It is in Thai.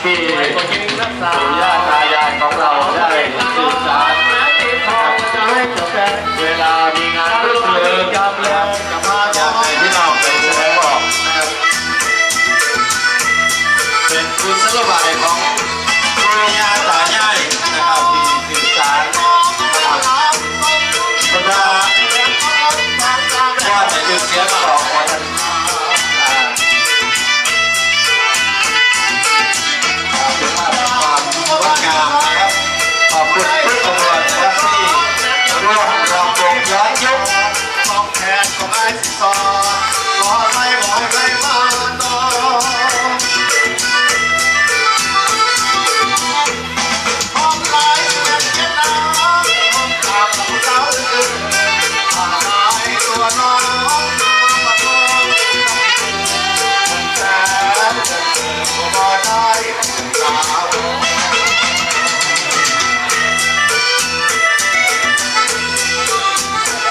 ที่ปู่ย่าตายายของเราได้สื่อสารเวลามีงานรื่นเริงอยากให้พี่น้องไปแสดงออกนะครับเป็นกุศโลบายของปู่ย่าตายายนะครับที่